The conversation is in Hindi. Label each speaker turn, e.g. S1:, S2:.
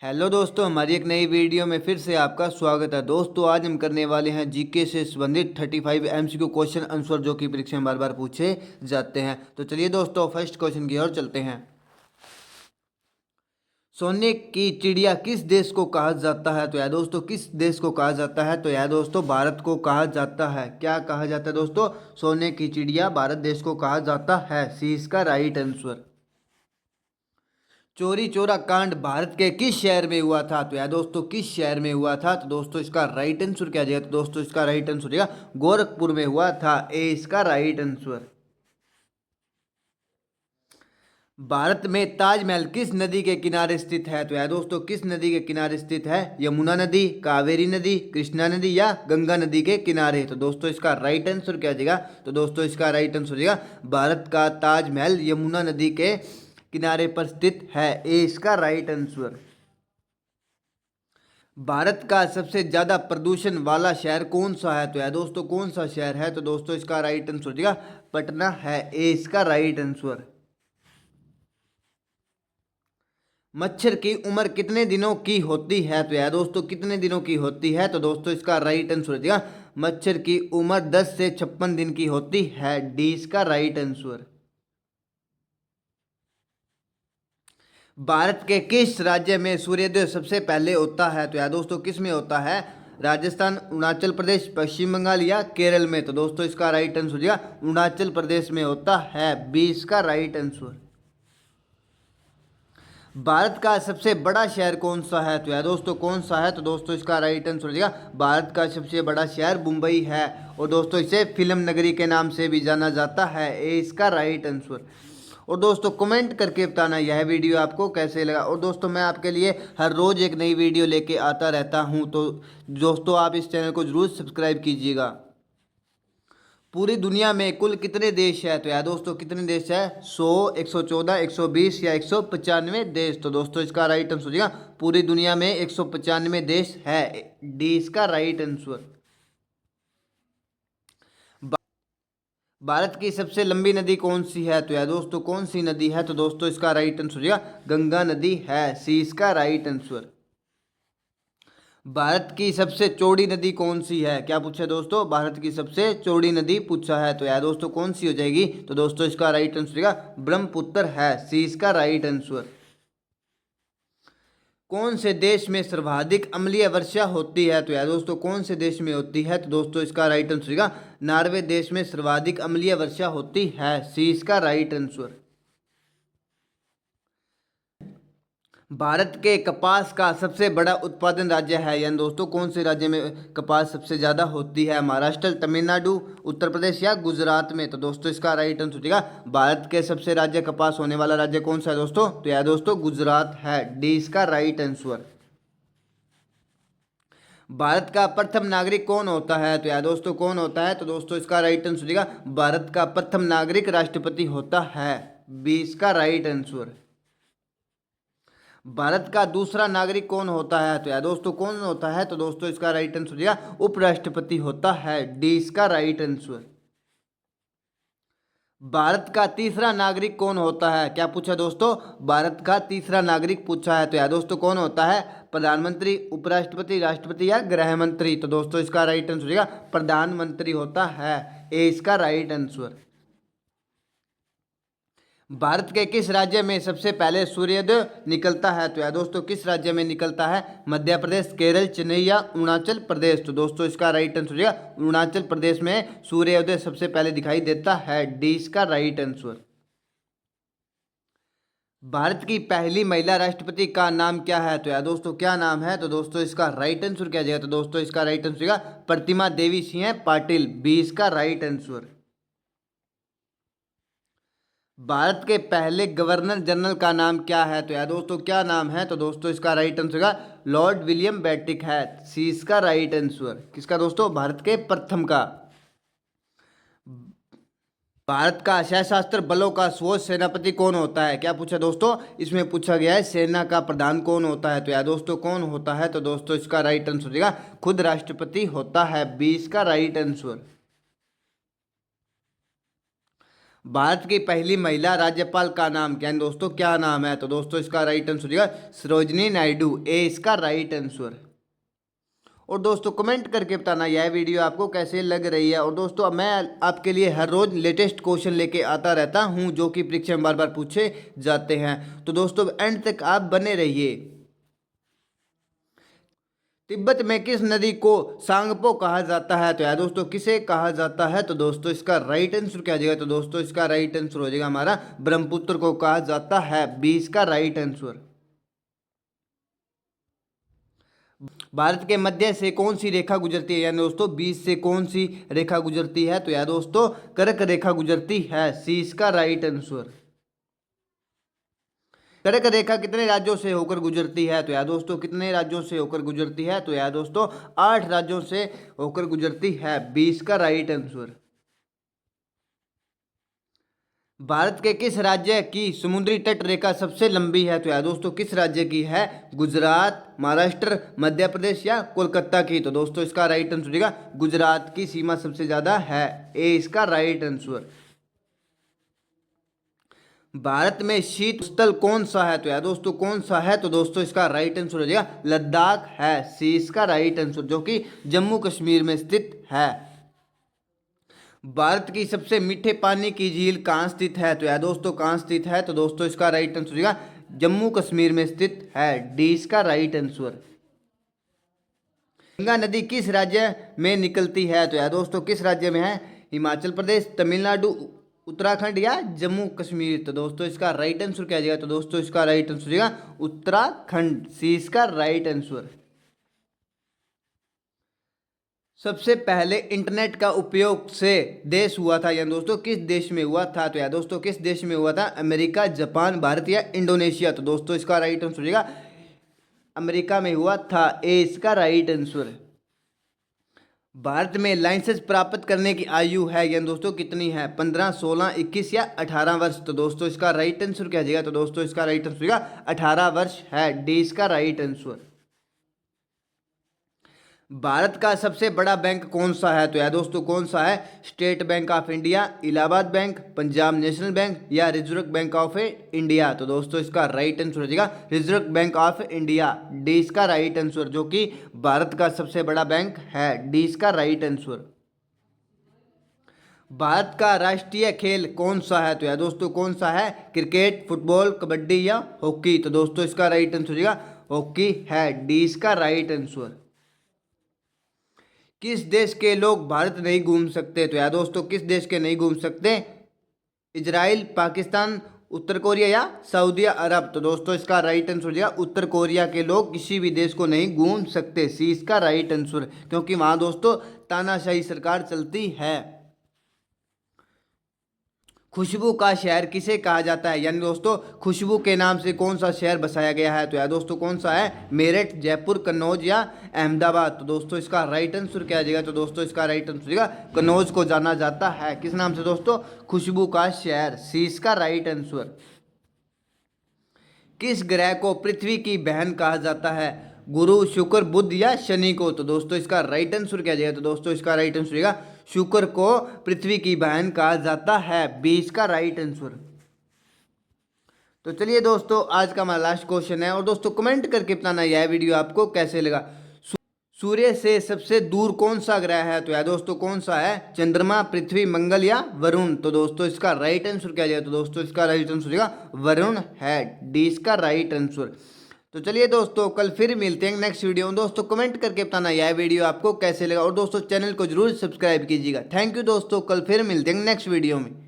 S1: हेलो दोस्तों, हमारी एक नई वीडियो में फिर से आपका स्वागत है। दोस्तों, आज हम करने वाले हैं जीके से संबंधित 35 एमसीक्यू क्वेश्चन आंसर जो कि परीक्षा में बार बार पूछे जाते हैं। तो चलिए दोस्तों, फर्स्ट क्वेश्चन की ओर चलते हैं। सोने की चिड़िया किस देश को कहा जाता है? तो यार दोस्तों, किस देश को कहा जाता है? तो यार दोस्तों, भारत को कहा जाता है। क्या कहा जाता है दोस्तों? सोने की चिड़िया भारत देश को कहा जाता है। सी इसका राइट आंसर। चोरी चोरा कांड भारत के किस शहर में हुआ था? तो यार दोस्तों, किस शहर में हुआ था? तो दोस्तों, इसका राइट आंसर क्या जाएगा? तो दोस्तों, इसका राइट आंसर जाएगा गोरखपुर में हुआ था। ए इसका राइट आंसर। भारत में ताजमहल किस नदी के किनारे स्थित है? तो यार दोस्तों, किस नदी के किनारे स्थित है? यमुना नदी, कावेरी नदी, कृष्णा नदी या गंगा नदी के किनारे? तो दोस्तों, इसका राइट आंसर क्या जाएगा? तो दोस्तों, इसका राइट आंसर जाएगा भारत का ताजमहल यमुना नदी के किनारे पर स्थित है। ए इसका राइट आंसर। भारत का सबसे ज्यादा प्रदूषण वाला शहर कौन सा है? तो यार दोस्तों, कौन सा शहर है? तो दोस्तों, इसका राइट आंसर हो जाएगा पटना है। ए इसका राइट आंसर। मच्छर की उम्र कितने दिनों की होती है? तो यार दोस्तों, कितने दिनों की होती है? तो दोस्तों, इसका राइट आंसर हो जाएगा मच्छर की उम्र 10 से 56 दिन की होती है। डी इसका राइट आंसर। भारत के किस राज्य में सूर्योदय सबसे पहले होता है? तो यार दोस्तों, किस में होता है? राजस्थान, अरुणाचल प्रदेश, पश्चिम बंगाल या केरल में? तो दोस्तों, इसका राइट आंसर हो जाएगा अरुणाचल प्रदेश में होता है। बी इसका राइट आंसर। भारत का सबसे बड़ा शहर कौन सा है? तो यार दोस्तों, कौन सा है? तो दोस्तों, इसका राइट आंसर हो जाएगा भारत का सबसे बड़ा शहर मुंबई है। और दोस्तों, इसे फिल्म नगरी के नाम से भी जाना जाता है। ए इसका राइट आंसर। और दोस्तों, कमेंट करके बताना यह वीडियो आपको कैसे लगा। और दोस्तों, मैं आपके लिए हर रोज़ एक नई वीडियो लेके आता रहता हूं, तो दोस्तों आप इस चैनल को ज़रूर सब्सक्राइब कीजिएगा। पूरी दुनिया में कुल कितने देश है? तो यार दोस्तों, कितने देश है? 100, 114, 120 या 195 देश? तो दोस्तों, इसका राइट आंसर हो जाएगा पूरी दुनिया में 195 देश है। डी इसका राइट आंसर। भारत की सबसे लंबी नदी कौन सी है? तो यार दोस्तों, कौन सी नदी है? तो दोस्तों, इसका राइट आंसर हो जाएगा गंगा नदी है। सी इसका राइट आंसर। भारत की सबसे चौड़ी नदी कौन सी है? क्या पूछा है दोस्तों? भारत की सबसे चौड़ी नदी पूछा है। तो यार दोस्तों, कौन सी हो जाएगी? तो दोस्तों, इसका राइट आंसर हो जाएगा ब्रह्मपुत्र है। सी इसका राइट आंसर। कौन से देश में सर्वाधिक अम्लीय वर्षा होती है? तो यार दोस्तों, कौन से देश में होती है? तो दोस्तों, इसका राइट आंसर होगा नॉर्वे देश में सर्वाधिक अम्लीय वर्षा होती है। सी इसका राइट आंसर। भारत के कपास का सबसे बड़ा उत्पादन राज्य है, यानी दोस्तों कौन से राज्य में कपास सबसे ज़्यादा होती है? महाराष्ट्र, तमिलनाडु, उत्तर प्रदेश या गुजरात में? तो दोस्तों, इसका राइट आंसर हो जाएगा भारत के सबसे राज्य कपास होने वाला राज्य कौन सा है दोस्तों? तो यार दोस्तों, गुजरात है। डी इसका राइट आंसर। भारत का प्रथम नागरिक कौन होता है? तो यार दोस्तों, कौन होता है? तो दोस्तों, इसका राइट आंसर हो जाएगा भारत का प्रथम नागरिक राष्ट्रपति होता है। बी इसका राइट आंसर। भारत का दूसरा नागरिक कौन होता है? तो यार दोस्तों, कौन होता है? तो दोस्तों, इसका राइट आंसर हो जाएगा उपराष्ट्रपति होता है। डी इसका राइट आंसर। भारत का तीसरा नागरिक कौन होता है? क्या पूछा दोस्तों? भारत का तीसरा नागरिक पूछा है। तो यार दोस्तों, कौन होता है? प्रधानमंत्री, उपराष्ट्रपति, राष्ट्रपति या गृह मंत्री? तो दोस्तों, इसका राइट आंसर हो जाएगा प्रधानमंत्री होता है। ए इसका राइट आंसर। भारत के किस राज्य में सबसे पहले सूर्योदय निकलता है? तो यार दोस्तों, किस राज्य में निकलता है? मध्य प्रदेश, केरल, चेन्नई या अरुणाचल प्रदेश? तो दोस्तों, इसका राइट आंसर हो जाएगा अरुणाचल प्रदेश में सूर्योदय सबसे पहले दिखाई देता है। डी इसका राइट आंसर। भारत की पहली महिला राष्ट्रपति का नाम क्या है? तो यार दोस्तों, क्या नाम है? तो दोस्तों, इसका राइट आंसर क्या जाएगा? तो दोस्तों, इसका राइट आंसर होगा प्रतिमा देवी सिंह पाटिल। बी इसका राइट आंसर। भारत के पहले गवर्नर जनरल का नाम क्या है? तो यार दोस्तों, क्या नाम है? तो दोस्तों, इसका राइट आंसर होगा लॉर्ड विलियम बेंटिक है। सी इसका राइट आंसर। किसका दोस्तों? भारत के प्रथम का। भारत का सशस्त्र बलों का सर्वोच्च सेनापति कौन होता है? क्या पूछा दोस्तों? इसमें पूछा गया है सेना का प्रधान कौन होता है। तो यार दोस्तों, कौन होता है? तो दोस्तों, इसका राइट आंसर हो जाएगा खुद राष्ट्रपति होता है। बी इसका राइट आंसर। भारत की पहली महिला राज्यपाल का नाम क्या है दोस्तों, क्या नाम है? तो दोस्तों इसका राइट आंसर हो जाएगा सरोजनी नायडू, ए इसका राइट आंसर। और दोस्तों कमेंट करके बताना यह वीडियो आपको कैसे लग रही है। और दोस्तों मैं आपके लिए हर रोज लेटेस्ट क्वेश्चन लेके आता रहता हूं जो कि परीक्षा में बार बार पूछे जाते हैं, तो दोस्तों एंड तक आप बने रहिए। तिब्बत में किस नदी को सांगपो कहा जाता है? तो यार दोस्तों किसे कहा जाता है? तो दोस्तों इसका राइट आंसर क्या हो जाएगा? तो दोस्तों इसका राइट आंसर हो जाएगा हमारा ब्रह्मपुत्र को कहा जाता है, 20 का राइट आंसर। भारत के मध्य से कौन सी रेखा गुजरती है? यानी दोस्तों 20 से कौन सी रेखा गुजरती है? तो यार दोस्तों कर्क रेखा गुजरती है, सी इसका राइट आंसर। कर्क रेखा कितने राज्यों से होकर गुजरती है? तो यार दोस्तों कितने राज्यों से होकर गुजरती है? तो यार दोस्तों 8 राज्यों से होकर गुजरती है, 20 का राइट आंसर। भारत के किस राज्य की समुद्री तट रेखा सबसे लंबी है? तो यार दोस्तों किस राज्य की है? गुजरात, महाराष्ट्र, मध्य प्रदेश या कोलकाता की? तो दोस्तों इसका राइट आंसर होगा गुजरात की सीमा सबसे ज्यादा है, ए इसका राइट आंसर। भारत में शीत स्थल कौन सा है? तो यार दोस्तों कौन सा है? तो दोस्तों इसका राइट आंसर हो जाएगा लद्दाख है, सी इसका राइट आंसर, जो कि जम्मू कश्मीर में स्थित है। भारत की सबसे मीठे पानी की झील कहाँ स्थित है? तो यार दोस्तों कहाँ स्थित है? तो दोस्तों इसका राइट आंसर हो जाएगा जम्मू कश्मीर में स्थित है, डी इसका राइट आंसर। गंगा नदी किस राज्य में निकलती है? तो यार दोस्तों किस राज्य में है? हिमाचल प्रदेश, तमिलनाडु, उत्तराखंड या जम्मू कश्मीर? तो दोस्तों इसका राइट आंसर क्या जाएगा? तो दोस्तों इसका राइट आंसर जाएगा उत्तराखंड, सी इसका राइट आंसर। सबसे पहले इंटरनेट का उपयोग से देश हुआ था, यानी दोस्तों किस देश में हुआ था? तो यार दोस्तों किस देश में हुआ था? अमेरिका, जापान, भारत या इंडोनेशिया? तो दोस्तों इसका राइट आंसर हो जाएगा अमेरिका में हुआ था, ए इसका राइट आंसर। भारत में लाइसेंस प्राप्त करने की आयु है यानी दोस्तों कितनी है? 15, 16, 21 या 18 वर्ष? तो दोस्तों इसका राइट आंसर क्या जाएगा? तो दोस्तों इसका राइट आंसर होगा 18 वर्ष है, डी इसका राइट आंसर। भारत का सबसे बड़ा बैंक कौन सा है? तो यार दोस्तों कौन सा है? State bank of India, Allahabad bank, Punjab national bank या रिजर्व बैंक ऑफ इंडिया? तो दोस्तों इसका राइट आंसर हो जाएगा reserve bank of India, D इसका राइट आंसर, जो कि भारत का सबसे बड़ा बैंक है, डी इसका राइट आंसर। भारत का राष्ट्रीय खेल कौन सा है? तो यार दोस्तों कौन सा है? क्रिकेट, फुटबॉल, कबड्डी या हॉकी? तो दोस्तों इसका राइट आंसर हो जाएगा हॉकी है, डी इसका राइट आंसर। किस देश के लोग भारत नहीं घूम सकते? तो यार दोस्तों किस देश के नहीं घूम सकते? इजराइल, पाकिस्तान, उत्तर कोरिया या सऊदी अरब? तो दोस्तों इसका राइट आंसर हो जाएगा उत्तर कोरिया के लोग किसी भी देश को नहीं घूम सकते, सी इसका राइट आंसर, क्योंकि वहां दोस्तों तानाशाही सरकार चलती है। खुशबू का शहर किसे कहा जाता है? यानी दोस्तों खुशबू के नाम से कौन सा शहर बसाया गया है? तो यार दोस्तों कौन सा है? मेरठ, जयपुर, कन्नौज या अहमदाबाद? तो दोस्तों इसका राइट आंसर क्या आ जाएगा? तो दोस्तों इसका राइट आंसर जाएगा कन्नौज को जाना जाता है, किस नाम से दोस्तों? खुशबू का शहर, सी इसका राइट आंसर। किस ग्रह को पृथ्वी की बहन कहा जाता है? गुरु, शुक्र, बुध या शनि को? तो दोस्तों इसका राइट आंसर क्या जाएगा? तो दोस्तों इसका राइट आंसर जाएगा शुक्र को पृथ्वी की बहन कहा जाता है, 20 का राइट आंसर। तो चलिए दोस्तों आज का हमारा लास्ट क्वेश्चन है, और दोस्तों कमेंट करके बताना यह वीडियो आपको कैसे लगा। सूर्य से सबसे दूर कौन सा ग्रह है? तो यार दोस्तों कौन सा है? चंद्रमा, पृथ्वी, मंगल या वरुण? तो दोस्तों इसका राइट आंसर क्या जाएगा? तो दोस्तों इसका राइट आंसर जाएगा वरुण है, डी इसका राइट आंसर। तो चलिए दोस्तों कल फिर मिलते हैं नेक्स्ट वीडियो में। दोस्तों कमेंट करके बताना यह वीडियो आपको कैसे लगा, और दोस्तों चैनल को जरूर सब्सक्राइब कीजिएगा। थैंक यू दोस्तों, कल फिर मिलते हैं नेक्स्ट वीडियो में।